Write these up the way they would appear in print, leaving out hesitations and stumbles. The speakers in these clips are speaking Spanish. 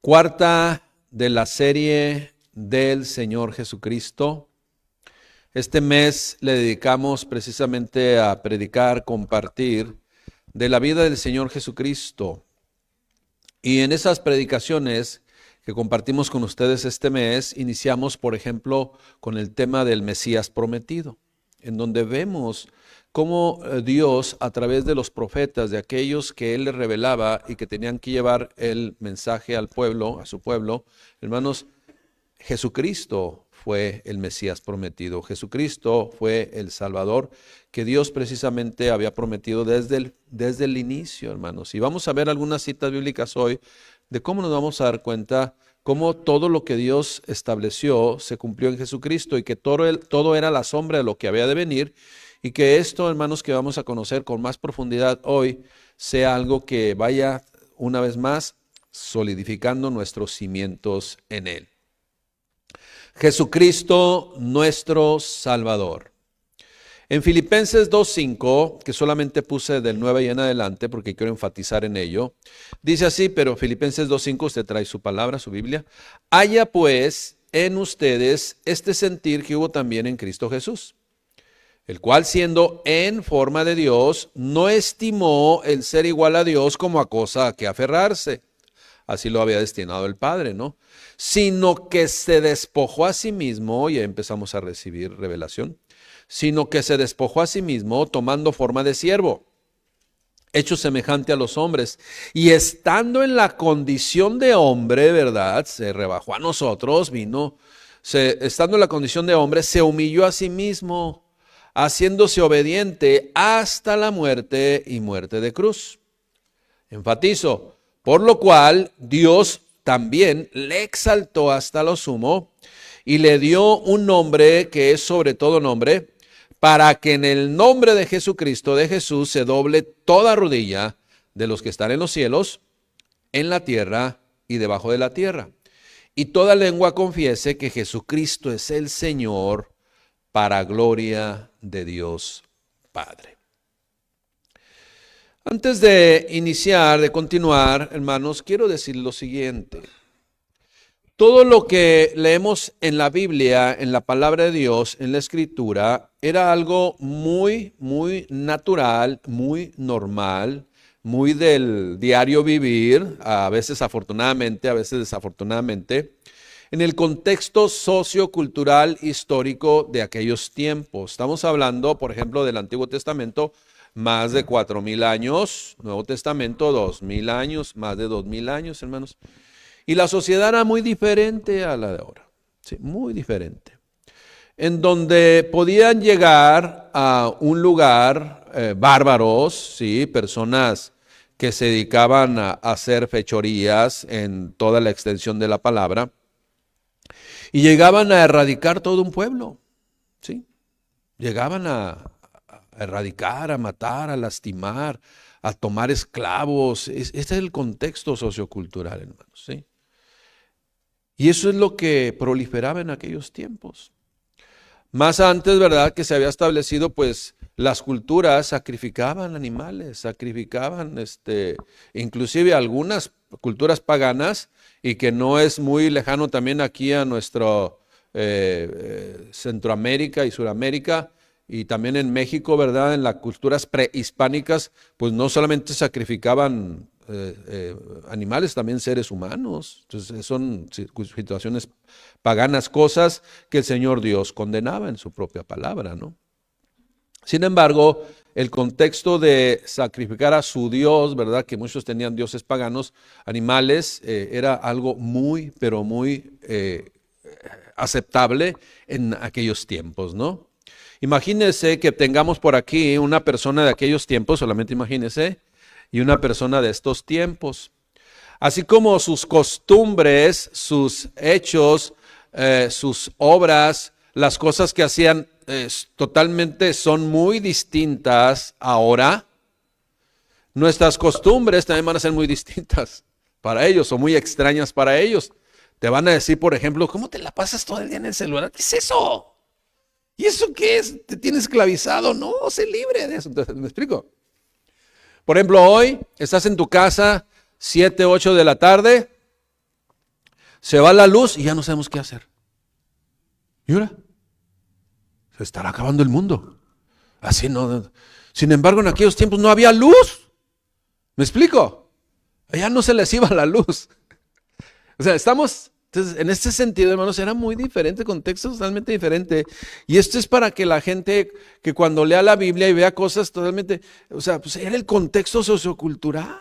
Cuarta de la serie del Señor Jesucristo. Este mes le dedicamos precisamente a predicar, compartir de la vida del Señor Jesucristo. Y en esas predicaciones que compartimos con ustedes este mes, iniciamos, por ejemplo, con el tema del Mesías prometido, en donde vemos cómo Dios, a través de los profetas, de aquellos que Él les revelaba y que tenían que llevar el mensaje al pueblo, a su pueblo, hermanos, Jesucristo fue el Mesías prometido. Jesucristo fue el Salvador que Dios precisamente había prometido desde el inicio, hermanos. Y vamos a ver algunas citas bíblicas hoy de cómo nos vamos a dar cuenta cómo todo lo que Dios estableció se cumplió en Jesucristo y que todo era la sombra de lo que había de venir. Y que esto, hermanos, que vamos a conocer con más profundidad hoy, sea algo que vaya una vez más solidificando nuestros cimientos en Él. Jesucristo, nuestro Salvador. En Filipenses 2:5, que solamente puse del 9 y en adelante porque quiero enfatizar en ello, dice así, pero Filipenses 2:5, usted trae su palabra, su Biblia. Haya pues en ustedes este sentir que hubo también en Cristo Jesús, el cual siendo en forma de Dios, no estimó el ser igual a Dios como a cosa a que aferrarse. Así lo había destinado el Padre, ¿no? Sino que se despojó a sí mismo, y empezamos a recibir revelación, sino que se despojó a sí mismo tomando forma de siervo, hecho semejante a los hombres, y estando en la condición de hombre, ¿verdad? Se rebajó a nosotros, estando en la condición de hombre, se humilló a sí mismo, haciéndose obediente hasta la muerte y muerte de cruz. Enfatizo, por lo cual Dios también le exaltó hasta lo sumo y le dio un nombre que es sobre todo nombre, para que en el nombre de Jesucristo, de Jesús, se doble toda rodilla de los que están en los cielos, en la tierra y debajo de la tierra. Y toda lengua confiese que Jesucristo es el Señor, para gloria de Dios Padre. Antes de iniciar, de continuar, hermanos, quiero decir lo siguiente. Todo lo que leemos en la Biblia, en la palabra de Dios, en la Escritura, era algo muy, muy natural, muy normal, muy del diario vivir, a veces afortunadamente, a veces desafortunadamente, en el contexto sociocultural histórico de aquellos tiempos. Estamos hablando, por ejemplo, del Antiguo Testamento, más de 4,000 años, Nuevo Testamento 2,000 años, más de 2,000 años, hermanos. Y la sociedad era muy diferente a la de ahora, sí, muy diferente. En donde podían llegar a un lugar bárbaros, sí, personas que se dedicaban a hacer fechorías en toda la extensión de la palabra, y llegaban a erradicar todo un pueblo, ¿sí? Llegaban a erradicar, a matar, a lastimar, a tomar esclavos. Este es el contexto sociocultural, hermanos, ¿sí? Y eso es lo que proliferaba en aquellos tiempos. Más antes, ¿verdad?, que se había establecido, pues, las culturas sacrificaban animales, sacrificaban, inclusive algunas culturas paganas, y que no es muy lejano también aquí a nuestro Centroamérica y Suramérica, y también en México, ¿verdad?, en las culturas prehispánicas, pues no solamente sacrificaban animales, también seres humanos. Entonces son situaciones paganas, cosas que el Señor Dios condenaba en su propia palabra, ¿no? Sin embargo, el contexto de sacrificar a su Dios, ¿verdad?, que muchos tenían dioses paganos, animales, era algo muy, pero muy aceptable en aquellos tiempos, ¿no? Imagínense que tengamos por aquí una persona de aquellos tiempos, solamente imagínense, y una persona de estos tiempos. Así como sus costumbres, sus hechos, sus obras, las cosas que hacían totalmente son muy distintas ahora. Nuestras costumbres también van a ser muy distintas para ellos o muy extrañas para ellos. Te van a decir, por ejemplo, ¿cómo te la pasas todo el día en el celular? ¿Qué es eso? ¿Y eso qué es? ¿Te tienes esclavizado? No, sé libre de eso. Entonces, ¿me explico? Por ejemplo, hoy estás en tu casa, 7, 8 de la tarde, Se va la luz y ya no sabemos qué hacer. ¿Y ahora? Se estará acabando el mundo. Así no. Sin embargo, en aquellos tiempos no había luz. ¿Me explico? Allá no se les iba la luz. O sea, entonces, en este sentido, hermanos, era muy diferente, contexto totalmente diferente. Y esto es para que la gente que cuando lea la Biblia y vea cosas totalmente, o sea, pues era el contexto sociocultural.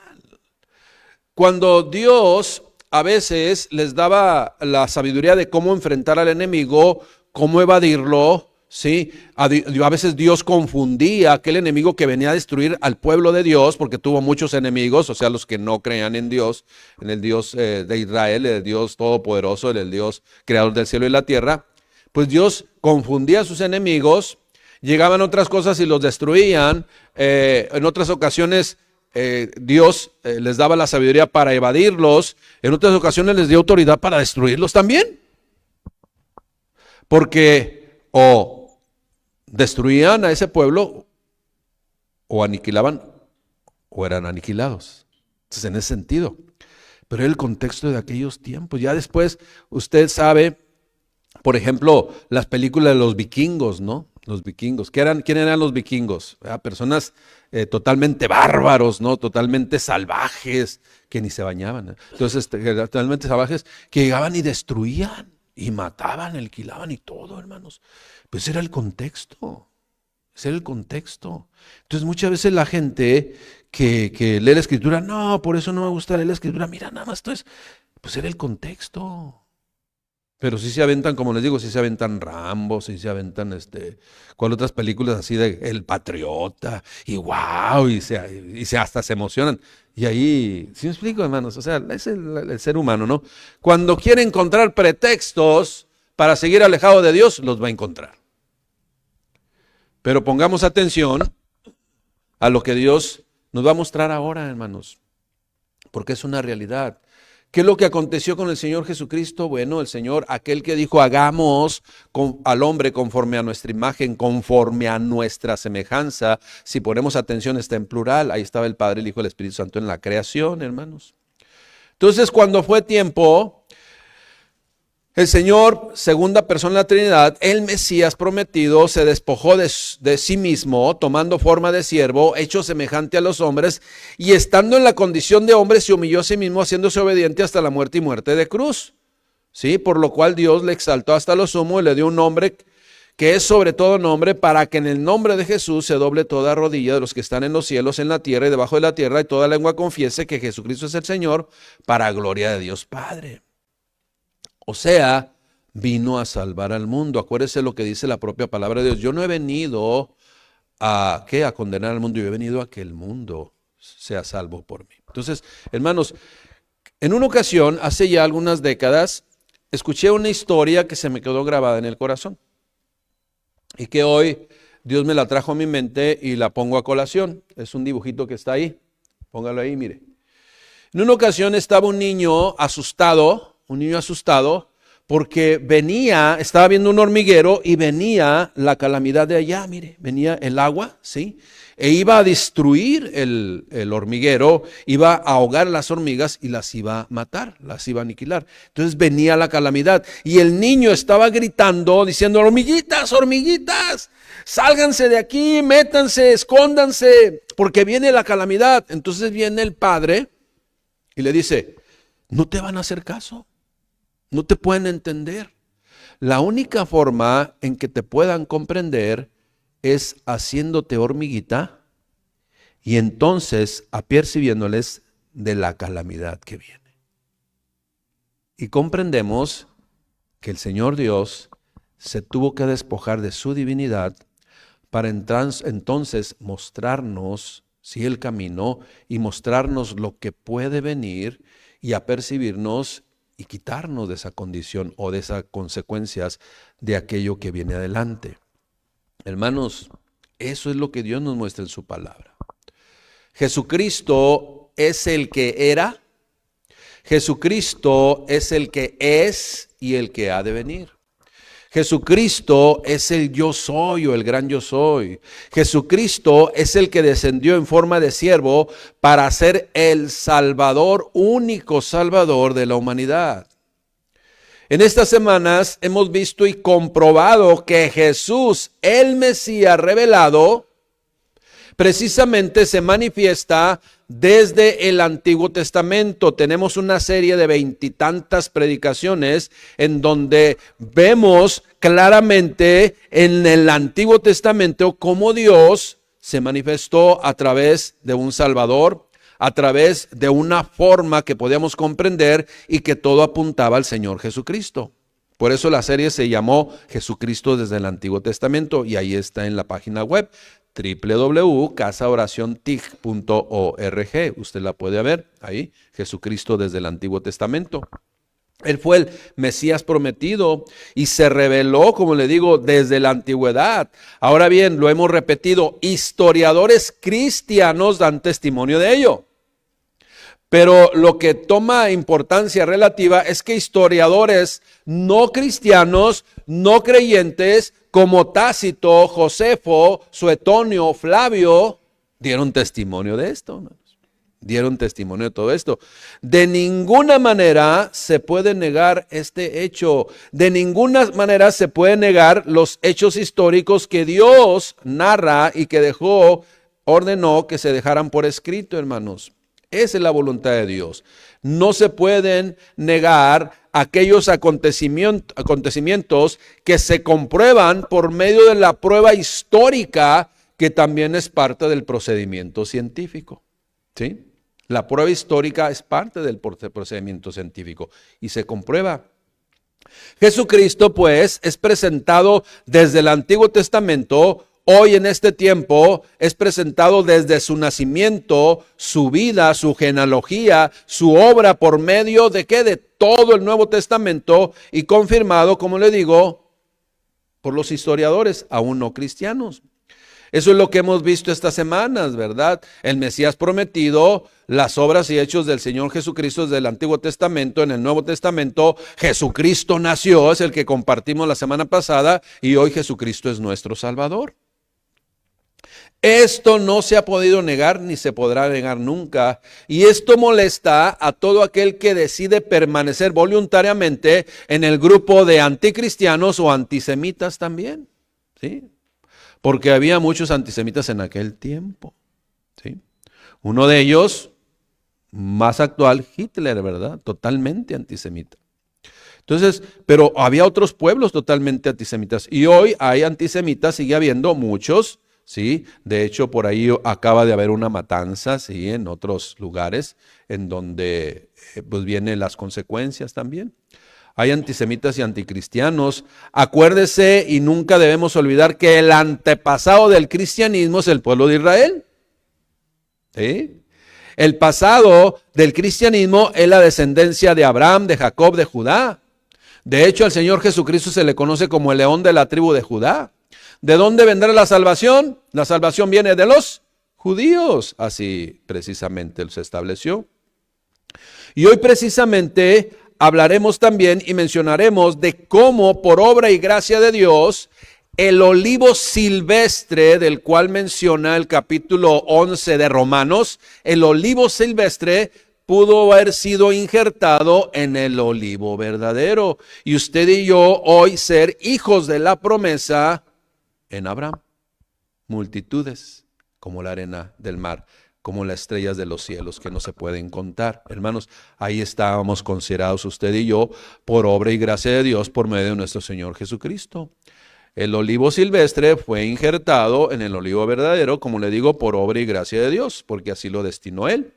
Cuando Dios a veces les daba la sabiduría de cómo enfrentar al enemigo, cómo evadirlo, ¿sí? A veces Dios confundía a aquel enemigo que venía a destruir al pueblo de Dios, porque tuvo muchos enemigos, o sea, los que no creían en Dios, en el Dios de Israel, el Dios todopoderoso, el Dios creador del cielo y la tierra. Pues Dios confundía a sus enemigos, llegaban otras cosas y los destruían. En otras ocasiones Dios les daba la sabiduría para evadirlos, en otras ocasiones les dio autoridad para destruirlos también. Porque o destruían a ese pueblo o aniquilaban o eran aniquilados. Entonces, en ese sentido. Pero el contexto de aquellos tiempos. Ya después usted sabe, por ejemplo, las películas de los vikingos, ¿no? Los vikingos. ¿Quién eran los vikingos? Personas totalmente bárbaros, ¿no? Totalmente salvajes, que ni se bañaban. Entonces, totalmente salvajes, que llegaban y destruían, y mataban, alquilaban y todo, hermanos. Pues era el contexto. Ese era el contexto. Entonces, muchas veces la gente que lee la Escritura, no, por eso no me gusta leer la Escritura. Mira, nada más esto es, pues era el contexto. Pero sí se aventan, como les digo, sí se aventan Rambo, sí se aventan ¿cuál otras películas así de El Patriota? Y wow, hasta se emocionan. Y ahí, ¿sí me explico, hermanos? O sea, es el ser humano, ¿no? Cuando quiere encontrar pretextos para seguir alejado de Dios, los va a encontrar. Pero pongamos atención a lo que Dios nos va a mostrar ahora, hermanos, porque es una realidad. ¿Qué es lo que aconteció con el Señor Jesucristo? Bueno, el Señor, aquel que dijo, hagamos al hombre conforme a nuestra imagen, conforme a nuestra semejanza. Si ponemos atención, está en plural. Ahí estaba el Padre, el Hijo y el Espíritu Santo en la creación, hermanos. Entonces, cuando fue tiempo, el Señor, segunda persona de la Trinidad, el Mesías prometido, se despojó de sí mismo, tomando forma de siervo, hecho semejante a los hombres, y estando en la condición de hombre, se humilló a sí mismo, haciéndose obediente hasta la muerte y muerte de cruz. ¿Sí? Por lo cual Dios le exaltó hasta lo sumo y le dio un nombre que es sobre todo nombre, para que en el nombre de Jesús se doble toda rodilla de los que están en los cielos, en la tierra y debajo de la tierra, y toda lengua confiese que Jesucristo es el Señor, para gloria de Dios Padre. O sea, vino a salvar al mundo. Acuérdese lo que dice la propia palabra de Dios. Yo no he venido a condenar al mundo, yo he venido a que el mundo sea salvo por mí. Entonces, hermanos, en una ocasión, hace ya algunas décadas, escuché una historia que se me quedó grabada en el corazón y que hoy Dios me la trajo a mi mente y la pongo a colación. Es un dibujito que está ahí. Póngalo ahí, mire. En una ocasión estaba un niño asustado porque estaba viendo un hormiguero y venía la calamidad de allá, mire, venía el agua, ¿sí? E iba a destruir el hormiguero, iba a ahogar las hormigas y las iba a matar, las iba a aniquilar. Entonces venía la calamidad y el niño estaba gritando, diciendo, hormiguitas, hormiguitas, sálganse de aquí, métanse, escóndanse, porque viene la calamidad. Entonces viene el padre y le dice, no te van a hacer caso. No te pueden entender. La única forma en que te puedan comprender es haciéndote hormiguita y entonces apercibiéndoles de la calamidad que viene. Y comprendemos que el Señor Dios se tuvo que despojar de su divinidad para entonces mostrarnos, sí, el camino y mostrarnos lo que puede venir y apercibirnos y quitarnos de esa condición o de esas consecuencias de aquello que viene adelante. Hermanos, eso es lo que Dios nos muestra en su palabra. Jesucristo es el que era, Jesucristo es el que es y el que ha de venir. Jesucristo es el yo soy o el gran yo soy. Jesucristo es el que descendió en forma de siervo para ser el Salvador, único Salvador de la humanidad. En estas semanas hemos visto y comprobado que Jesús, el Mesías revelado, precisamente se manifiesta desde el Antiguo Testamento. Tenemos una serie de 20 y tantas predicaciones en donde vemos claramente en el Antiguo Testamento cómo Dios se manifestó a través de un Salvador, a través de una forma que podíamos comprender y que todo apuntaba al Señor Jesucristo. Por eso la serie se llamó Jesucristo desde el Antiguo Testamento y ahí está en la página web www.casaoraciontig.org. Usted la puede ver ahí, Jesucristo desde el Antiguo Testamento. Él fue el Mesías prometido y se reveló, como le digo, desde la antigüedad. Ahora bien, lo hemos repetido, historiadores cristianos dan testimonio de ello. Pero lo que toma importancia relativa es que historiadores no cristianos, no creyentes, como Tácito, Josefo, Suetonio, Flavio, dieron testimonio de esto. Dieron testimonio de todo esto. De ninguna manera se puede negar este hecho. De ninguna manera se puede negar los hechos históricos que Dios narra y que ordenó que se dejaran por escrito, hermanos. Esa es la voluntad de Dios. No se pueden negar aquellos acontecimientos que se comprueban por medio de la prueba histórica, que también es parte del procedimiento científico. ¿Sí? La prueba histórica es parte del procedimiento científico y se comprueba. Jesucristo, pues, es presentado desde el Antiguo Testamento. Hoy en este tiempo es presentado desde su nacimiento, su vida, su genealogía, su obra por medio de ¿qué? De todo el Nuevo Testamento y confirmado, como le digo, por los historiadores, aún no cristianos. Eso es lo que hemos visto estas semanas, ¿verdad? El Mesías prometido, las obras y hechos del Señor Jesucristo desde el Antiguo Testamento. En el Nuevo Testamento, Jesucristo nació, es el que compartimos la semana pasada, y hoy Jesucristo es nuestro Salvador. Esto no se ha podido negar ni se podrá negar nunca. Y esto molesta a todo aquel que decide permanecer voluntariamente en el grupo de anticristianos o antisemitas también. ¿Sí? Porque había muchos antisemitas en aquel tiempo. ¿Sí? Uno de ellos, más actual, Hitler, ¿verdad? Totalmente antisemita. Entonces, pero había otros pueblos totalmente antisemitas. Y hoy hay antisemitas, sigue habiendo muchos. ¿Sí? De hecho, por ahí acaba de haber una matanza, ¿sí? En otros lugares en donde pues vienen las consecuencias también. Hay antisemitas y anticristianos. Acuérdese y nunca debemos olvidar que el antepasado del cristianismo es el pueblo de Israel. ¿Sí? El pasado del cristianismo es la descendencia de Abraham, de Jacob, de Judá. De hecho, al Señor Jesucristo se le conoce como el león de la tribu de Judá. ¿De dónde vendrá la salvación? La salvación viene de los judíos. Así precisamente se estableció. Y hoy precisamente hablaremos también y mencionaremos de cómo por obra y gracia de Dios el olivo silvestre, del cual menciona el capítulo 11 de Romanos, el olivo silvestre pudo haber sido injertado en el olivo verdadero. Y usted y yo hoy ser hijos de la promesa en Abraham, multitudes como la arena del mar, como las estrellas de los cielos que no se pueden contar. Hermanos, ahí estábamos considerados usted y yo por obra y gracia de Dios por medio de nuestro Señor Jesucristo. El olivo silvestre fue injertado en el olivo verdadero, como le digo, por obra y gracia de Dios, porque así lo destinó Él.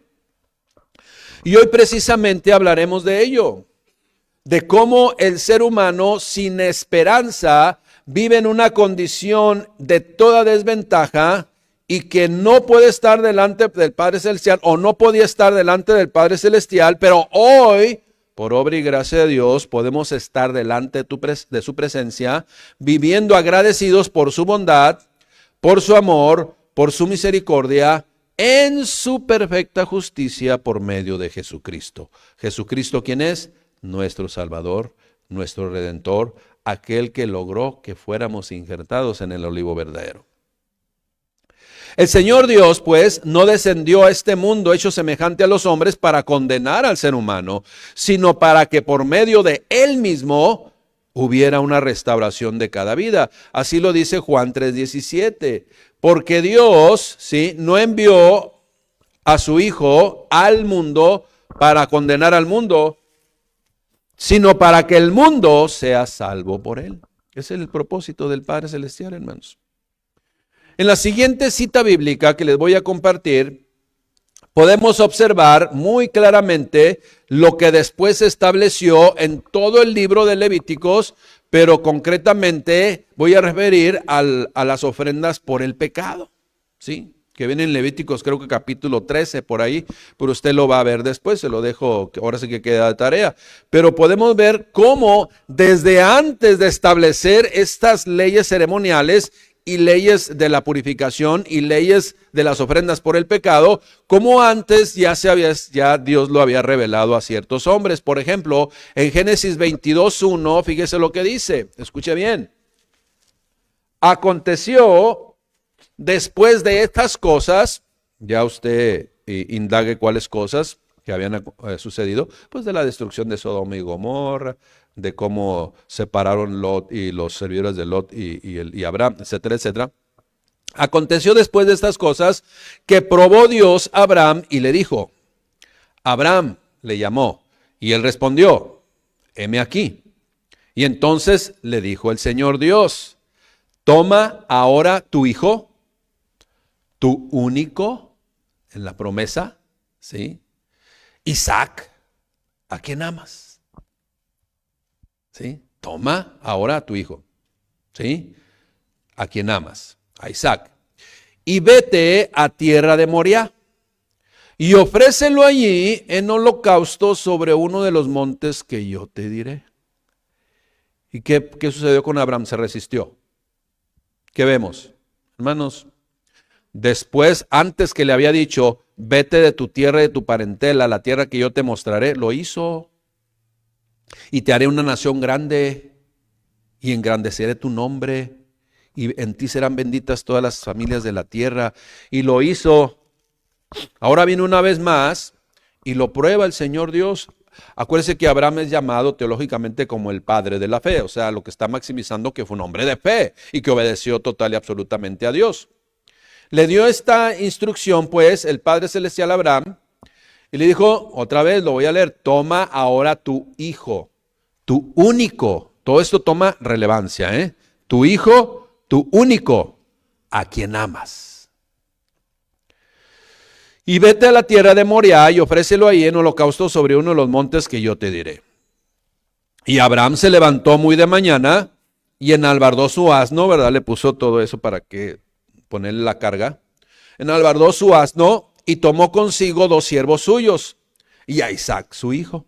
Y hoy precisamente hablaremos de ello, de cómo el ser humano sin esperanza vive en una condición de toda desventaja y que no puede estar delante del Padre Celestial o no podía estar delante del Padre Celestial, pero hoy, por obra y gracia de Dios, podemos estar delante de su presencia, viviendo agradecidos por su bondad, por su amor, por su misericordia, en su perfecta justicia por medio de Jesucristo. Jesucristo, ¿quién es? Nuestro Salvador, nuestro Redentor, aquel que logró que fuéramos injertados en el olivo verdadero. El Señor Dios, pues, no descendió a este mundo hecho semejante a los hombres para condenar al ser humano, sino para que por medio de Él mismo hubiera una restauración de cada vida. Así lo dice Juan 3:17. Porque Dios, ¿sí?, no envió a su Hijo al mundo para condenar al mundo, sino para que el mundo sea salvo por Él. Ese es el propósito del Padre Celestial, hermanos. En la siguiente cita bíblica que les voy a compartir, podemos observar muy claramente lo que después se estableció en todo el libro de Levíticos, pero concretamente voy a referir a las ofrendas por el pecado, ¿sí? Que viene en Levíticos, creo que capítulo 13 por ahí, pero usted lo va a ver después, se lo dejo, ahora sí que queda de tarea. Pero podemos ver cómo desde antes de establecer estas leyes ceremoniales y leyes de la purificación y leyes de las ofrendas por el pecado, como antes ya Dios lo había revelado a ciertos hombres. Por ejemplo, en Génesis 22:1, fíjese lo que dice, escuche bien. Aconteció después de estas cosas, ya usted indague cuáles cosas que habían sucedido, pues de la destrucción de Sodoma y Gomorra, de cómo separaron Lot y los servidores de Lot y Abraham, etcétera, etcétera. Aconteció después de estas cosas que probó Dios a Abraham y le dijo, Abraham le llamó y él respondió, heme aquí. Y entonces le dijo el Señor Dios, toma ahora tu hijo, tu único, en la promesa, ¿sí?, Isaac, a quien amas. ¿Sí? Toma ahora a tu hijo, ¿sí?, a quien amas, a Isaac, y vete a tierra de Moriah y ofrécelo allí en holocausto sobre uno de los montes que yo te diré. ¿Y qué sucedió con Abraham? Se resistió. ¿Qué vemos? Hermanos, después, antes que le había dicho, vete de tu tierra y de tu parentela, la tierra que yo te mostraré, lo hizo. Y te haré una nación grande y engrandeceré tu nombre y en ti serán benditas todas las familias de la tierra. Y lo hizo. Ahora viene una vez más y lo prueba el Señor Dios. Acuérdese que Abraham es llamado teológicamente como el padre de la fe, o sea, lo que está maximizando que fue un hombre de fe y que obedeció total y absolutamente a Dios. Le dio esta instrucción, pues, el Padre Celestial a Abraham y le dijo, otra vez lo voy a leer, toma ahora tu hijo, tu único, todo esto toma relevancia, tu hijo, tu único, a quien amas. Y vete a la tierra de Moriah y ofrécelo ahí en holocausto sobre uno de los montes que yo te diré. Y Abraham se levantó muy de mañana y enalbardó su asno, ¿verdad? Le puso todo eso para que ponerle la carga. Enalbardó su asno y tomó consigo 2 siervos suyos y a Isaac su hijo.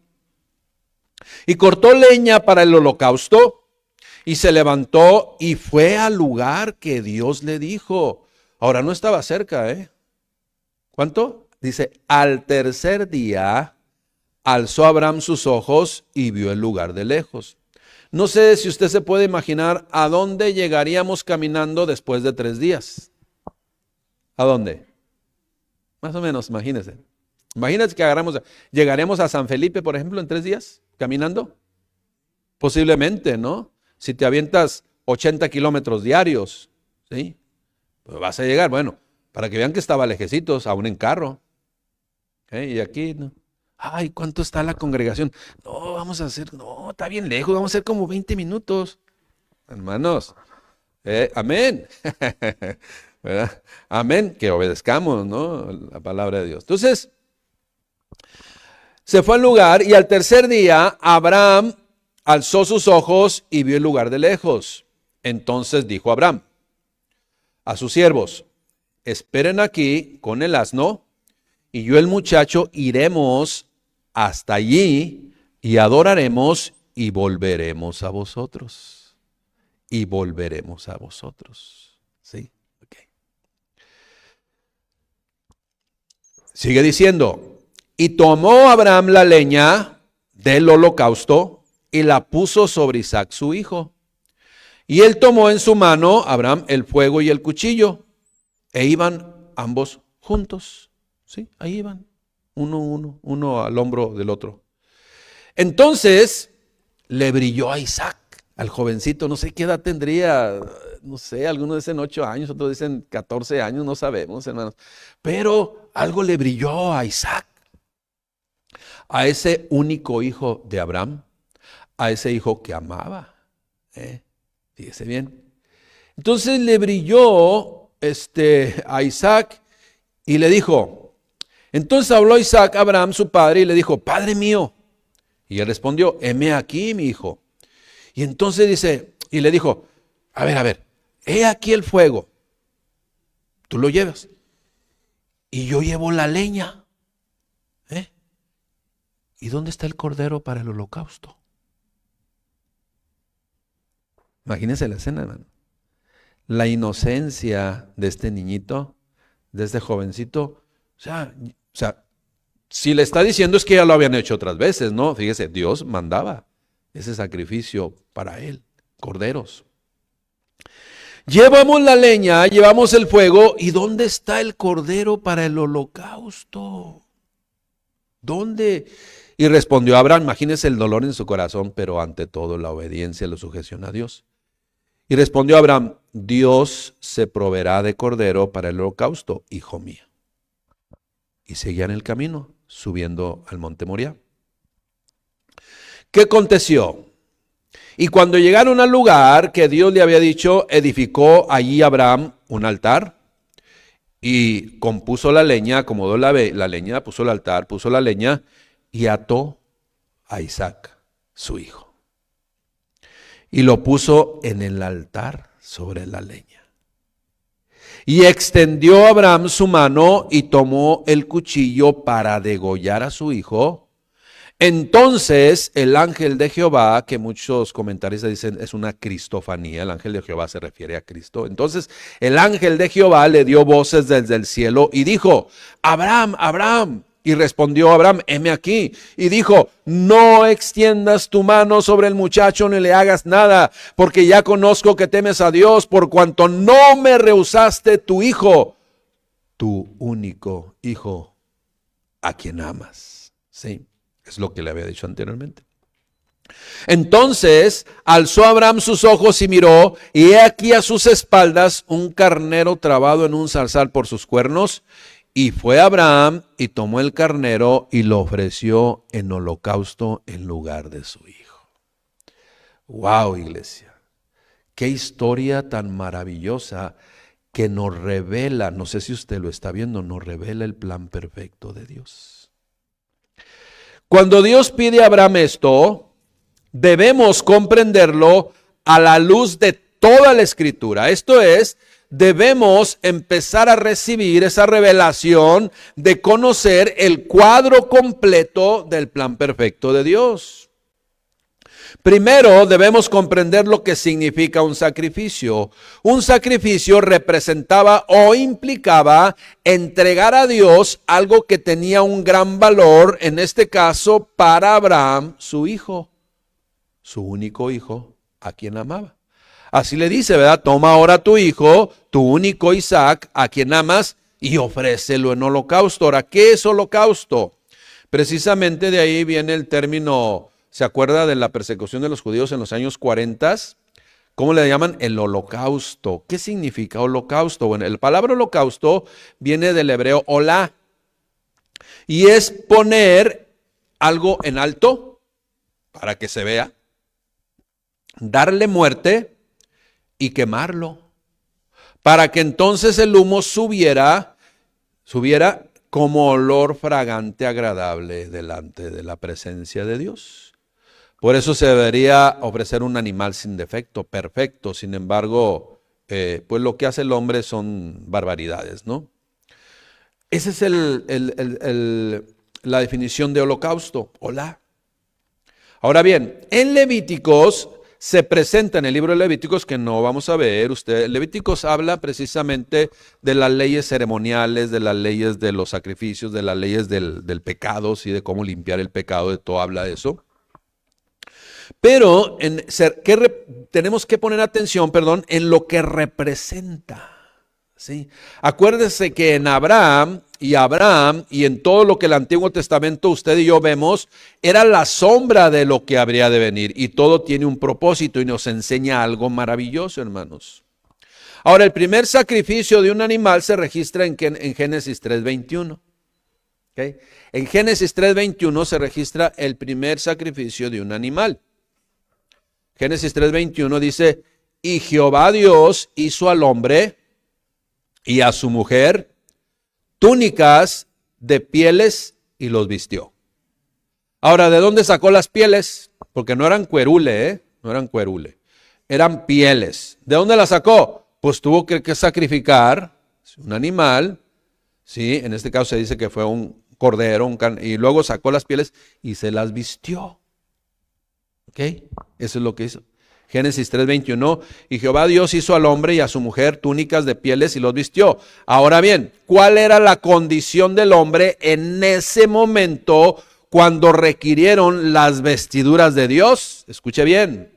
Y cortó leña para el holocausto y se levantó y fue al lugar que Dios le dijo. Ahora no estaba cerca, ¿Cuánto? Dice, al tercer día alzó Abraham sus ojos y vio el lugar de lejos. No sé si usted se puede imaginar a dónde llegaríamos caminando después de 3 días. ¿A dónde? Más o menos, imagínese. Imagínate que llegaremos a San Felipe, por ejemplo, en 3 días, caminando. Posiblemente, ¿no? Si te avientas 80 kilómetros diarios, ¿sí? Pues vas a llegar, bueno, para que vean que estaba lejecitos, aún en carro. Y aquí, ¿no? Ay, ¿cuánto está la congregación? No, no, está bien lejos, vamos a hacer como 20 minutos. Hermanos, amén. ¿Verdad? Amén, que obedezcamos, ¿no?, la palabra de Dios. Entonces, se fue al lugar y al tercer día Abraham alzó sus ojos y vio el lugar de lejos. Entonces dijo Abraham a sus siervos, esperen aquí con el asno y yo y el muchacho iremos hasta allí y adoraremos y volveremos a vosotros. Y volveremos a vosotros. ¿Sí? Okay. Sigue diciendo, y tomó Abraham la leña del holocausto y la puso sobre Isaac su hijo. Y él tomó en su mano, Abraham, el fuego y el cuchillo. E iban ambos juntos. ¿Sí? Ahí iban, uno al hombro del otro. Entonces le brilló a Isaac, al jovencito, no sé qué edad tendría, no sé, algunos dicen 8 años, otros dicen 14 años, no sabemos, hermanos. Pero algo le brilló a Isaac, a ese único hijo de Abraham, a ese hijo que amaba. Fíjese bien. Entonces le brilló a Isaac y le dijo, entonces habló Isaac a Abraham, su padre, y le dijo, Padre mío. Y él respondió, heme aquí, mi hijo. Y entonces dice, y le dijo, a ver, he aquí el fuego, tú lo llevas, y yo llevo la leña. ¿Y dónde está el cordero para el holocausto? Imagínense la escena, hermano. La inocencia de este niñito, de este jovencito, o sea, si le está diciendo es que ya lo habían hecho otras veces, ¿no? Fíjese, Dios mandaba ese sacrificio para él, corderos. Llevamos la leña, llevamos el fuego, ¿y dónde está el cordero para el holocausto? ¿Dónde? Y respondió Abraham, imagínese el dolor en su corazón, pero ante todo la obediencia, la sujeción a Dios. Y respondió Abraham, Dios se proveerá de cordero para el holocausto, hijo mío. Y seguían el camino, subiendo al monte Moriah. ¿Qué aconteció? Y cuando llegaron al lugar que Dios le había dicho, edificó allí Abraham un altar y compuso la leña, acomodó la leña, puso el altar, puso la leña y ató a Isaac, su hijo. Y lo puso en el altar sobre la leña. Y extendió Abraham su mano y tomó el cuchillo para degollar a su hijo. Entonces el ángel de Jehová, que muchos comentaristas dicen es una cristofanía, el ángel de Jehová se refiere a Cristo. Entonces el ángel de Jehová le dio voces desde el cielo y dijo, Abraham, Abraham. Y respondió Abraham, heme aquí. Y dijo, no extiendas tu mano sobre el muchacho ni le hagas nada, porque ya conozco que temes a Dios, por cuanto no me rehusaste tu hijo, tu único hijo, a quien amas. Sí, es lo que le había dicho anteriormente. Entonces alzó Abraham sus ojos y miró, y he aquí a sus espaldas un carnero trabado en un zarzal por sus cuernos. Y fue Abraham y tomó el carnero y lo ofreció en holocausto en lugar de su hijo. ¡Wow, iglesia! Qué historia tan maravillosa que nos revela, no sé si usted lo está viendo, nos revela el plan perfecto de Dios. Cuando Dios pide a Abraham esto, debemos comprenderlo a la luz de toda la Escritura. Esto es, debemos empezar a recibir esa revelación de conocer el cuadro completo del plan perfecto de Dios. Primero debemos comprender lo que significa un sacrificio. Un sacrificio representaba o implicaba entregar a Dios algo que tenía un gran valor, en este caso para Abraham, su hijo, su único hijo, a quien amaba. Así le dice, ¿verdad? Toma ahora tu hijo, tu único Isaac, a quien amas, y ofrécelo en holocausto. Ahora, ¿qué es holocausto? Precisamente de ahí viene el término, ¿se acuerda de la persecución de los judíos en los años 40? ¿Cómo le llaman? El holocausto. ¿Qué significa holocausto? Bueno, la palabra holocausto viene del hebreo olá, y es poner algo en alto para que se vea, darle muerte y quemarlo, para que entonces el humo subiera como olor fragante agradable delante de la presencia de Dios. Por eso se debería ofrecer un animal sin defecto, perfecto. Sin embargo, pues lo que hace el hombre son barbaridades, ¿no? Esa es la definición de holocausto, olá. Ahora bien, en Levíticos se presenta, en el libro de Levíticos, que no vamos a ver, Levíticos habla precisamente de las leyes ceremoniales, de las leyes de los sacrificios, de las leyes del pecado, ¿sí? De cómo limpiar el pecado, de todo habla de eso. Pero tenemos que poner atención, en lo que representa, ¿sí? Acuérdese que en Abraham y en todo lo que el Antiguo Testamento usted y yo vemos, era la sombra de lo que habría de venir. Y todo tiene un propósito y nos enseña algo maravilloso, hermanos. Ahora, el primer sacrificio de un animal se registra en Génesis 3:21. ¿Okay? En Génesis 3:21 se registra el primer sacrificio de un animal. Génesis 3:21 dice, y Jehová Dios hizo al hombre y a su mujer túnicas de pieles y los vistió. Ahora, ¿de dónde sacó las pieles? Porque no eran cuerule, no eran cuerule, eran pieles. ¿De dónde las sacó? Pues tuvo que sacrificar un animal, ¿sí? En este caso se dice que fue un cordero, y luego sacó las pieles y se las vistió. ¿Ok? Eso es lo que hizo. Génesis 3:21, y Jehová Dios hizo al hombre y a su mujer túnicas de pieles y los vistió. Ahora bien, ¿cuál era la condición del hombre en ese momento cuando requirieron las vestiduras de Dios? Escuche bien.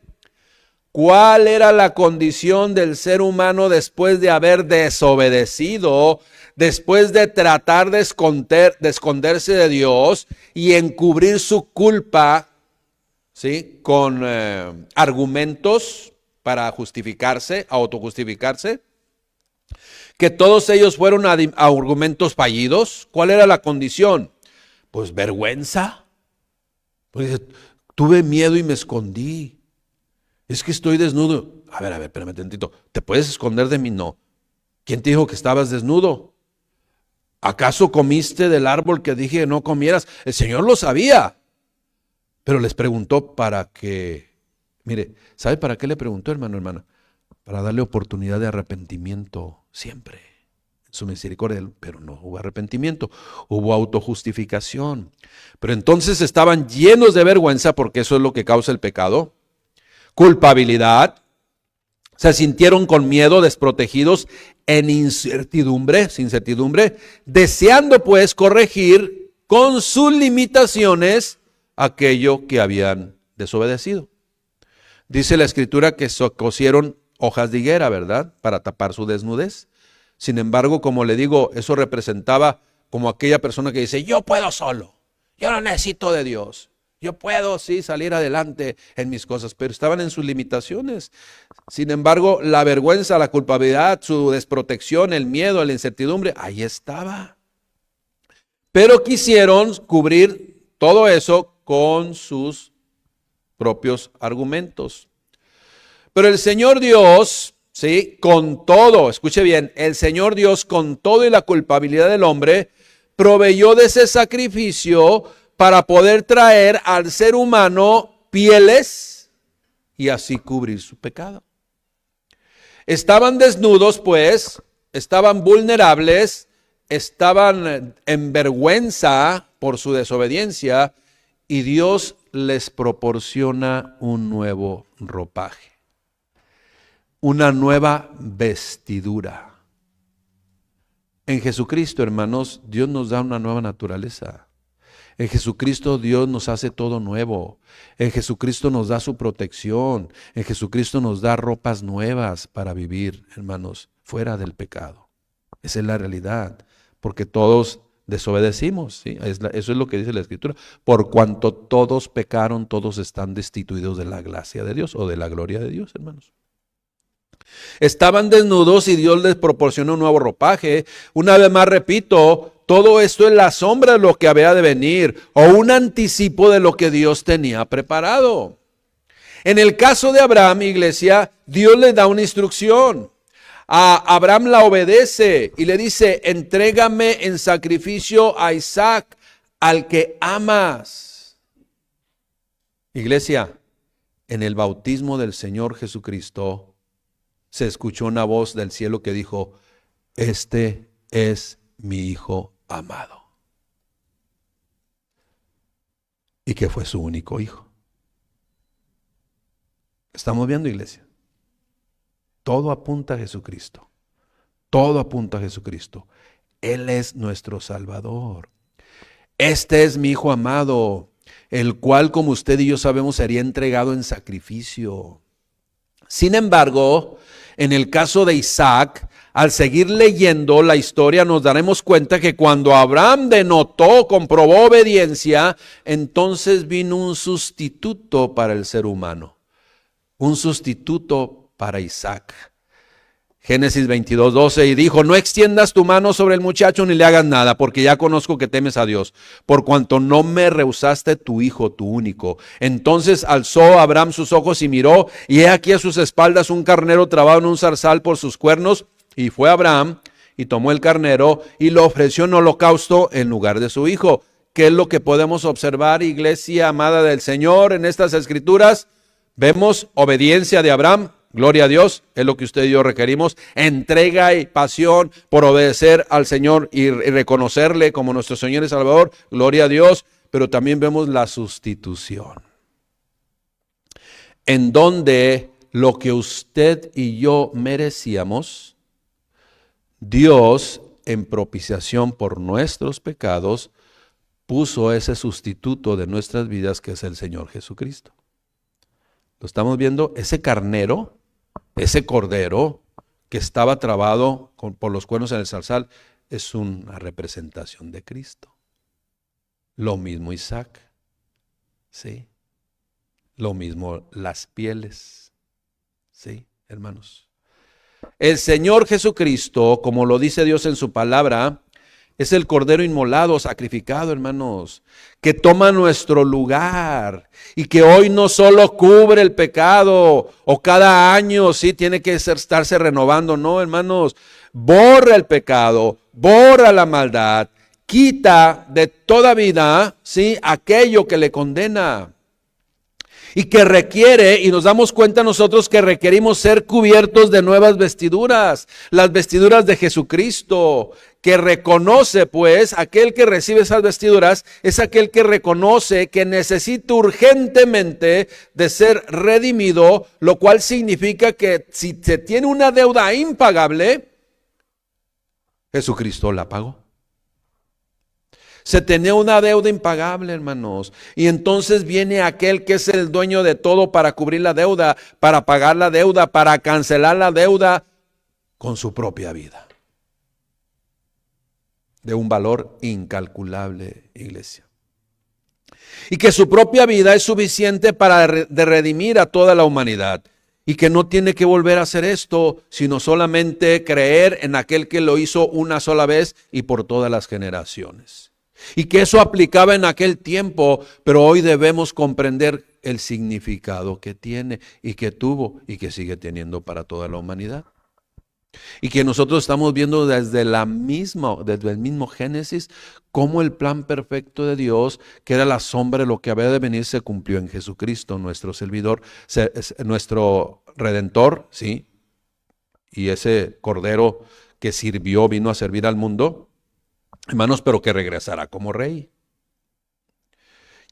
¿Cuál era la condición del ser humano después de haber desobedecido, después de tratar de esconderse de Dios y encubrir su culpa, ¿sí? Con argumentos para justificarse, autojustificarse? Que todos ellos fueron argumentos fallidos. ¿Cuál era la condición? Pues vergüenza. Pues, tuve miedo y me escondí. Es que estoy desnudo. A ver, espérame tantito. ¿Te puedes esconder de mí? No. ¿Quién te dijo que estabas desnudo? ¿Acaso comiste del árbol que dije no comieras? El Señor lo sabía. Pero les preguntó para que, mire, ¿sabe para qué le preguntó, hermana? Para darle oportunidad de arrepentimiento siempre. En su misericordia, pero no hubo arrepentimiento, hubo autojustificación. Pero entonces estaban llenos de vergüenza, porque eso es lo que causa el pecado. Culpabilidad, se sintieron con miedo, desprotegidos, en incertidumbre, deseando pues corregir con sus limitaciones aquello que habían desobedecido. Dice la Escritura que cosieron hojas de higuera, ¿verdad? Para tapar su desnudez. Sin embargo, como le digo, eso representaba como aquella persona que dice, yo puedo solo, yo no necesito de Dios. Yo puedo, sí, salir adelante en mis cosas, pero estaban en sus limitaciones. Sin embargo, la vergüenza, la culpabilidad, su desprotección, el miedo, la incertidumbre, ahí estaba. Pero quisieron cubrir todo eso con sus propios argumentos. Pero el Señor Dios, sí, con todo, escuche bien, el Señor Dios con todo y la culpabilidad del hombre, proveyó de ese sacrificio para poder traer al ser humano pieles y así cubrir su pecado. Estaban desnudos, pues, estaban vulnerables, estaban en vergüenza por su desobediencia y Dios les proporciona un nuevo ropaje, una nueva vestidura. En Jesucristo, hermanos, Dios nos da una nueva naturaleza. En Jesucristo Dios nos hace todo nuevo. En Jesucristo nos da su protección. En Jesucristo nos da ropas nuevas para vivir, hermanos, fuera del pecado. Esa es la realidad, porque todos desobedecimos, ¿sí? Eso es lo que dice la Escritura. Por cuanto todos pecaron, todos están destituidos de la gracia de Dios o de la gloria de Dios, hermanos. Estaban desnudos y Dios les proporcionó un nuevo ropaje. Una vez más repito, todo esto es la sombra de lo que había de venir o un anticipo de lo que Dios tenía preparado. En el caso de Abraham, iglesia, Dios le da una instrucción. A Abraham la obedece y le dice, entrégame en sacrificio a Isaac, al que amas. Iglesia, en el bautismo del Señor Jesucristo, se escuchó una voz del cielo que dijo, este es mi Hijo amado. Y que fue su único hijo. ¿Estamos viendo, iglesia? Todo apunta a Jesucristo. Todo apunta a Jesucristo. Él es nuestro Salvador. Este es mi Hijo amado, el cual, como usted y yo sabemos, sería entregado en sacrificio. Sin embargo, en el caso de Isaac, Al seguir leyendo la historia nos daremos cuenta que cuando Abraham comprobó obediencia, entonces vino un sustituto para el ser humano, un sustituto para Isaac. Génesis 22:12, y dijo: no extiendas tu mano sobre el muchacho ni le hagas nada, porque ya conozco que temes a Dios, por cuanto no me rehusaste tu hijo, tu único. Entonces alzó Abraham sus ojos y miró, y he aquí a sus espaldas un carnero trabado en un zarzal por sus cuernos, y fue Abraham y tomó el carnero y lo ofreció en holocausto en lugar de su hijo. ¿Qué es lo que podemos observar, iglesia amada del Señor, en estas escrituras? Vemos obediencia de Abraham. Gloria a Dios, es lo que usted y yo requerimos, entrega y pasión por obedecer al Señor y reconocerle como nuestro Señor y Salvador, gloria a Dios, pero también vemos la sustitución, en donde lo que usted y yo merecíamos, Dios en propiciación por nuestros pecados, puso ese sustituto de nuestras vidas que es el Señor Jesucristo. Lo estamos viendo, ese carnero, ese cordero que estaba trabado por los cuernos en el zarzal, es una representación de Cristo. Lo mismo Isaac, ¿sí? Lo mismo las pieles, ¿sí, hermanos? El Señor Jesucristo, como lo dice Dios en su palabra, es el cordero inmolado, sacrificado, hermanos, que toma nuestro lugar y que hoy no solo cubre el pecado o cada año sí tiene que estarse renovando, no, hermanos, borra el pecado, borra la maldad, quita de toda vida, sí, aquello que le condena. Y que requiere, y nos damos cuenta nosotros que requerimos ser cubiertos de nuevas vestiduras, las vestiduras de Jesucristo, que reconoce pues, aquel que recibe esas vestiduras, es aquel que reconoce que necesita urgentemente de ser redimido, lo cual significa que si se tiene una deuda impagable, Jesucristo la pagó. Se tenía una deuda impagable, hermanos. Y entonces viene aquel que es el dueño de todo para cubrir la deuda, para pagar la deuda, para cancelar la deuda con su propia vida. De un valor incalculable, iglesia. Y que su propia vida es suficiente para redimir a toda la humanidad. Y que no tiene que volver a hacer esto, sino solamente creer en aquel que lo hizo una sola vez y por todas las generaciones. Y que eso aplicaba en aquel tiempo, pero hoy debemos comprender el significado que tiene y que tuvo y que sigue teniendo para toda la humanidad. Y que nosotros estamos viendo desde el mismo Génesis, cómo el plan perfecto de Dios, que era la sombra de lo que había de venir, se cumplió en Jesucristo, nuestro servidor, nuestro Redentor, ¿sí? Y ese Cordero que sirvió, vino a servir al mundo, hermanos, pero que regresará como rey.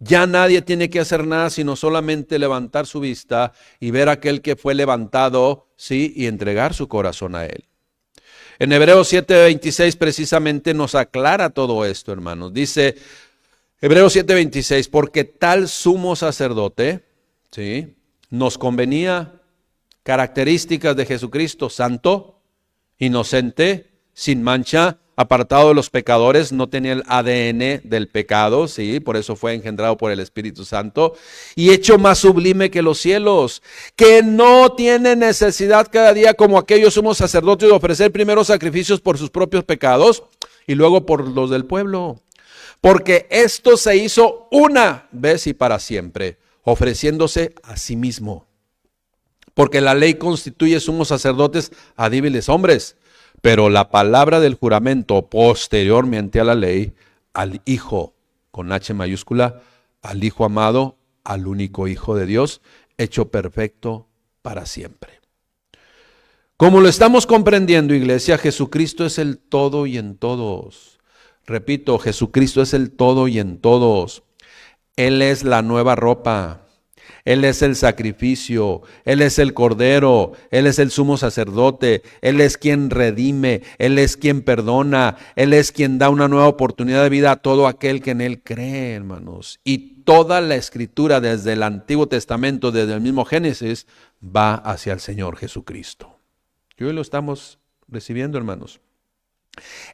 Ya nadie tiene que hacer nada sino solamente levantar su vista y ver a aquel que fue levantado, sí, y entregar su corazón a él. En Hebreos 7:26 precisamente nos aclara todo esto, hermanos. Dice Hebreos 7:26, porque tal sumo sacerdote, sí, nos convenía, características de Jesucristo: santo, inocente, sin mancha, apartado de los pecadores, no tenía el ADN del pecado, sí, por eso fue engendrado por el Espíritu Santo, y hecho más sublime que los cielos, que no tiene necesidad cada día como aquellos sumos sacerdotes de ofrecer primero sacrificios por sus propios pecados y luego por los del pueblo, porque esto se hizo una vez y para siempre, ofreciéndose a sí mismo, porque la ley constituye sumos sacerdotes a débiles hombres, pero la palabra del juramento posteriormente a la ley, al Hijo, con H mayúscula, al Hijo amado, al único Hijo de Dios, hecho perfecto para siempre. Como lo estamos comprendiendo, iglesia, Jesucristo es el todo y en todos. Repito, Jesucristo es el todo y en todos. Él es la nueva ropa. Él es el sacrificio, Él es el Cordero, Él es el sumo sacerdote, Él es quien redime, Él es quien perdona, Él es quien da una nueva oportunidad de vida a todo aquel que en Él cree, hermanos. Y toda la escritura desde el Antiguo Testamento, desde el mismo Génesis, va hacia el Señor Jesucristo. Y hoy lo estamos recibiendo, hermanos.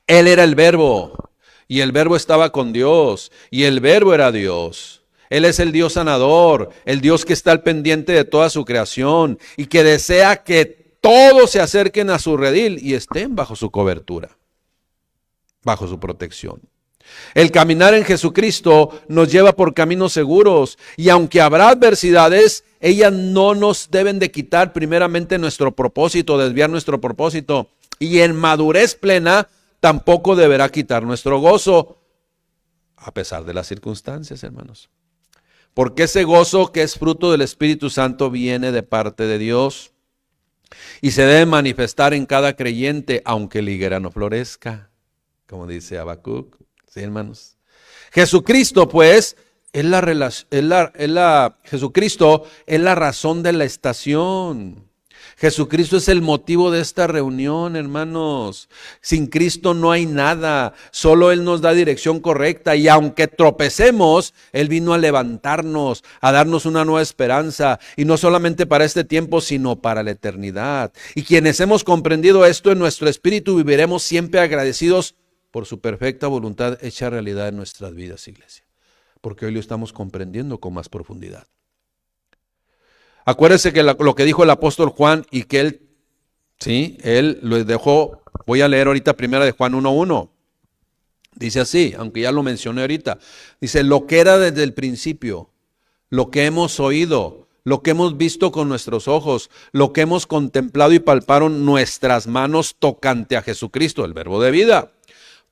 Él era el Verbo, y el Verbo estaba con Dios, y el Verbo era Dios. Él es el Dios sanador, el Dios que está al pendiente de toda su creación y que desea que todos se acerquen a su redil y estén bajo su cobertura, bajo su protección. El caminar en Jesucristo nos lleva por caminos seguros y aunque habrá adversidades, ellas no nos deben de quitar primeramente nuestro propósito, desviar nuestro propósito, y en madurez plena tampoco deberá quitar nuestro gozo, a pesar de las circunstancias, hermanos. Porque ese gozo que es fruto del Espíritu Santo viene de parte de Dios y se debe manifestar en cada creyente, aunque la higuera no florezca, como dice Habacuc. Sí, hermanos. Jesucristo, pues, Jesucristo es la razón de la estación. Jesucristo es el motivo de esta reunión, hermanos. Sin Cristo no hay nada, solo Él nos da dirección correcta y aunque tropecemos, Él vino a levantarnos, a darnos una nueva esperanza y no solamente para este tiempo, sino para la eternidad. Y quienes hemos comprendido esto en nuestro espíritu, viviremos siempre agradecidos por su perfecta voluntad hecha realidad en nuestras vidas, iglesia, porque hoy lo estamos comprendiendo con más profundidad. Acuérdense que lo que dijo el apóstol Juan y que él lo dejó, voy a leer ahorita primera de Juan 1:1. Dice así, aunque ya lo mencioné ahorita, dice, lo que era desde el principio, lo que hemos oído, lo que hemos visto con nuestros ojos, lo que hemos contemplado y palparon nuestras manos tocante a Jesucristo, el verbo de vida.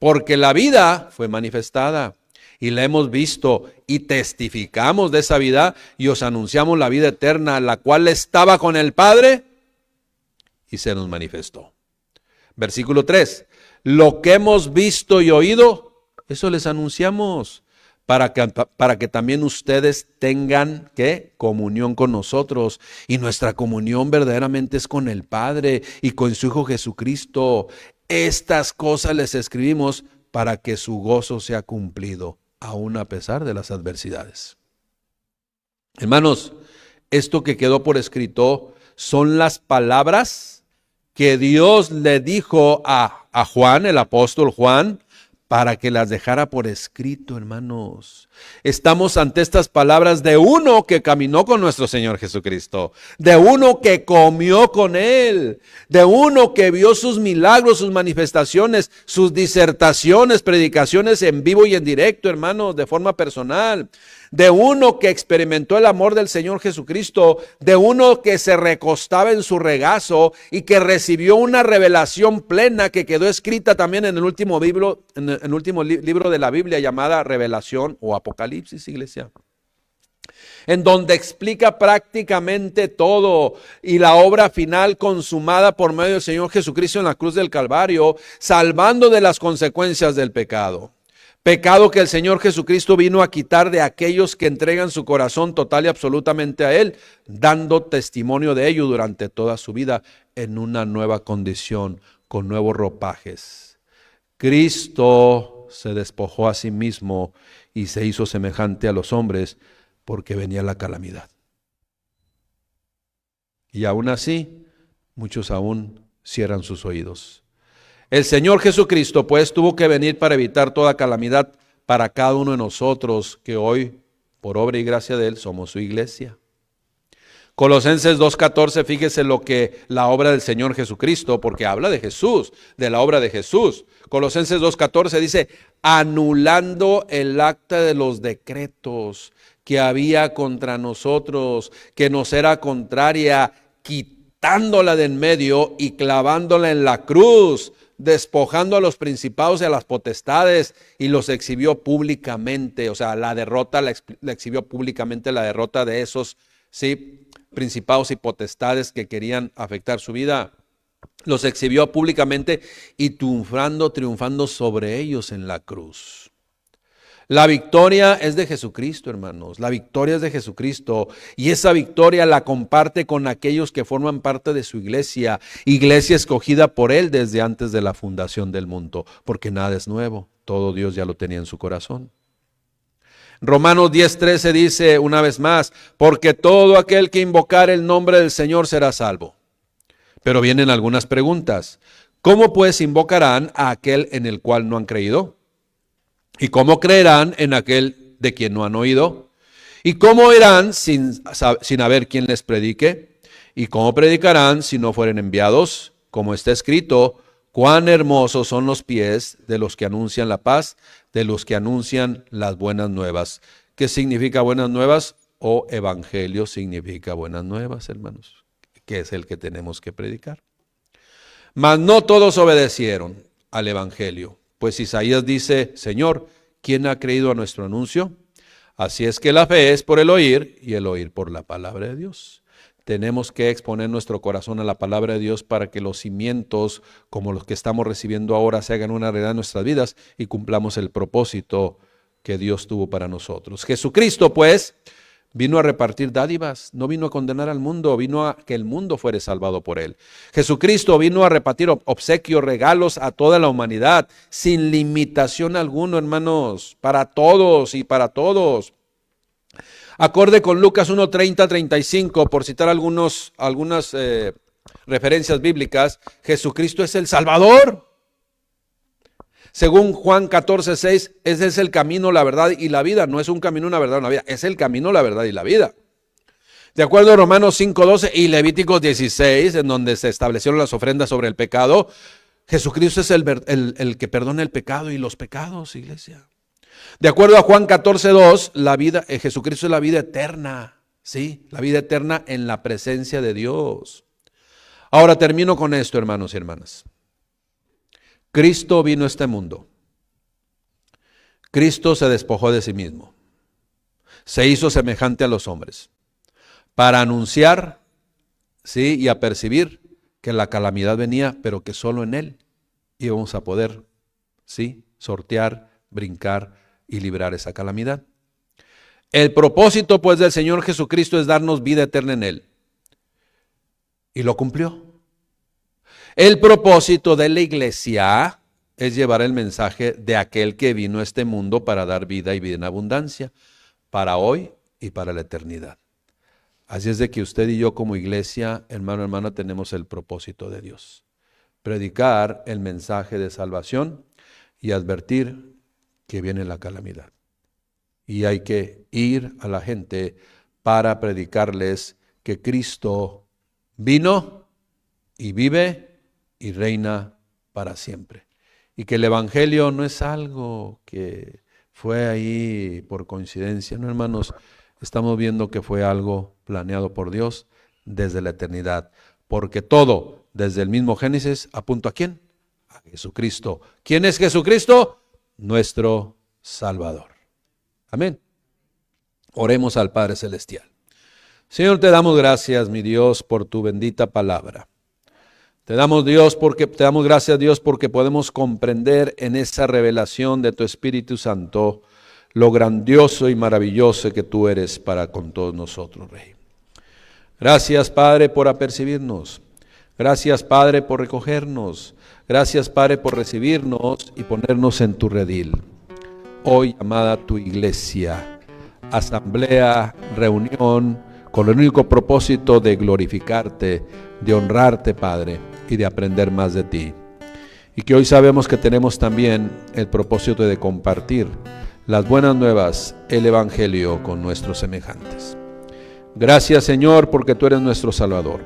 Porque la vida fue manifestada y la hemos visto y testificamos de esa vida y os anunciamos la vida eterna, la cual estaba con el Padre y se nos manifestó. Versículo 3, lo que hemos visto y oído, eso les anunciamos para que también ustedes tengan ¿qué? Comunión con nosotros. Y nuestra comunión verdaderamente es con el Padre y con su Hijo Jesucristo. Estas cosas les escribimos para que su gozo sea cumplido, aún a pesar de las adversidades. Hermanos, esto que quedó por escrito son las palabras que Dios le dijo a Juan, el apóstol Juan, para que las dejara por escrito, hermanos. Estamos ante estas palabras de uno que caminó con nuestro Señor Jesucristo, de uno que comió con Él, de uno que vio sus milagros, sus manifestaciones, sus disertaciones, predicaciones en vivo y en directo, hermanos, de forma personal. De uno que experimentó el amor del Señor Jesucristo, de uno que se recostaba en su regazo y que recibió una revelación plena que quedó escrita también en el último libro de la Biblia llamada Revelación o Apocalipsis, iglesia. En donde explica prácticamente todo y la obra final consumada por medio del Señor Jesucristo en la cruz del Calvario, salvando de las consecuencias del pecado. Pecado que el Señor Jesucristo vino a quitar de aquellos que entregan su corazón total y absolutamente a Él, dando testimonio de ello durante toda su vida en una nueva condición, con nuevos ropajes. Cristo se despojó a sí mismo y se hizo semejante a los hombres porque venía la calamidad. Y aún así, muchos aún cierran sus oídos. El Señor Jesucristo pues tuvo que venir para evitar toda calamidad para cada uno de nosotros que hoy, por obra y gracia de Él, somos su iglesia. Colosenses 2:14, fíjese lo que la obra del Señor Jesucristo, porque habla de Jesús, de la obra de Jesús. Colosenses 2:14 dice, anulando el acta de los decretos que había contra nosotros, que nos era contraria, quitándola de en medio y clavándola en la cruz, despojando a los principados y a las potestades y los exhibió públicamente. O sea, la derrota la exhibió públicamente, la derrota de esos principados y potestades que querían afectar su vida. Los exhibió públicamente y triunfando sobre ellos en la cruz. La victoria es de Jesucristo, hermanos. La victoria es de Jesucristo y esa victoria la comparte con aquellos que forman parte de su iglesia escogida por Él desde antes de la fundación del mundo, porque nada es nuevo, todo Dios ya lo tenía en su corazón. Romanos 10:13 dice una vez más, porque todo aquel que invocar el nombre del Señor será salvo. Pero vienen algunas preguntas. ¿Cómo pues invocarán a aquel en el cual no han creído? ¿Y cómo creerán en aquel de quien no han oído? ¿Y cómo oirán sin haber quien les predique? ¿Y cómo predicarán si no fueren enviados? Como está escrito, cuán hermosos son los pies de los que anuncian la paz, de los que anuncian las buenas nuevas. ¿Qué significa buenas nuevas? O evangelio significa buenas nuevas, hermanos, que es el que tenemos que predicar. Mas no todos obedecieron al evangelio, pues Isaías dice, Señor, ¿quién ha creído a nuestro anuncio? Así es que la fe es por el oír y el oír por la palabra de Dios. Tenemos que exponer nuestro corazón a la palabra de Dios para que los cimientos como los que estamos recibiendo ahora se hagan una realidad en nuestras vidas y cumplamos el propósito que Dios tuvo para nosotros. Jesucristo, pues, vino a repartir dádivas, no vino a condenar al mundo, vino a que el mundo fuere salvado por él. Jesucristo vino a repartir obsequios, regalos a toda la humanidad, sin limitación alguna, hermanos, para todos y para todos. Acorde con Lucas 1:30-35, por citar algunas referencias bíblicas, Jesucristo es el Salvador. Según Juan 14:6, ese es el camino, la verdad y la vida. No es un camino, una verdad, una vida. Es el camino, la verdad y la vida. De acuerdo a Romanos 5:12 y Levíticos 16, en donde se establecieron las ofrendas sobre el pecado, Jesucristo es el que perdona el pecado y los pecados, iglesia. De acuerdo a Juan 14:2, Jesucristo es la vida eterna, ¿sí? La vida eterna en la presencia de Dios. Ahora termino con esto, hermanos y hermanas. Cristo vino a este mundo. Cristo se despojó de sí mismo. Se hizo semejante a los hombres para anunciar, sí, y apercibir que la calamidad venía, pero que solo en Él íbamos a poder, sí, sortear, brincar y librar esa calamidad. El propósito, pues, del Señor Jesucristo es darnos vida eterna en Él. Y lo cumplió. El propósito de la iglesia es llevar el mensaje de aquel que vino a este mundo para dar vida y vida en abundancia, para hoy y para la eternidad. Así es de que usted y yo como iglesia, hermano, hermana, tenemos el propósito de Dios. Predicar el mensaje de salvación y advertir que viene la calamidad. Y hay que ir a la gente para predicarles que Cristo vino y vive y reina para siempre. Y que el evangelio no es algo que fue ahí por coincidencia, no, hermanos, estamos viendo que fue algo planeado por Dios desde la eternidad, porque todo, desde el mismo Génesis, apunta ¿a quién? A Jesucristo. ¿Quién es Jesucristo? Nuestro Salvador. Amén. Oremos al Padre Celestial. Señor, te damos gracias, mi Dios, por tu bendita palabra. Te damos gracias, Dios, porque podemos comprender en esa revelación de tu Espíritu Santo lo grandioso y maravilloso que tú eres para con todos nosotros, Rey. Gracias, Padre, por apercibirnos. Gracias, Padre, por recogernos. Gracias, Padre, por recibirnos y ponernos en tu redil. Hoy llamada tu iglesia, asamblea, reunión, con el único propósito de glorificarte, de honrarte, Padre, y de aprender más de ti. Y que hoy sabemos que tenemos también el propósito de compartir las buenas nuevas, el evangelio con nuestros semejantes. Gracias, Señor, porque tú eres nuestro Salvador.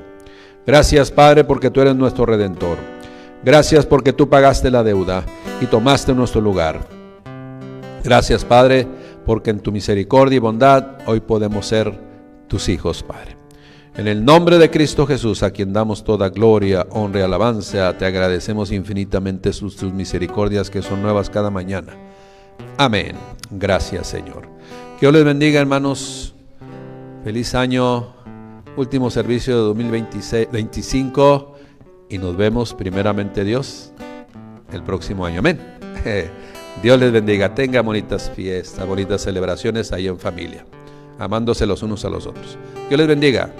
Gracias, Padre, porque tú eres nuestro Redentor. Gracias porque tú pagaste la deuda y tomaste nuestro lugar. Gracias, Padre, porque en tu misericordia y bondad hoy podemos ser tus hijos, Padre. En el nombre de Cristo Jesús, a quien damos toda gloria, honra y alabanza, te agradecemos infinitamente tus misericordias que son nuevas cada mañana. Amén. Gracias, Señor. Que Dios les bendiga, hermanos. Feliz año, último servicio de 2025 y nos vemos primeramente Dios el próximo año. Amén. Dios les bendiga. Tenga bonitas fiestas, bonitas celebraciones ahí en familia, amándose los unos a los otros. Dios les bendiga.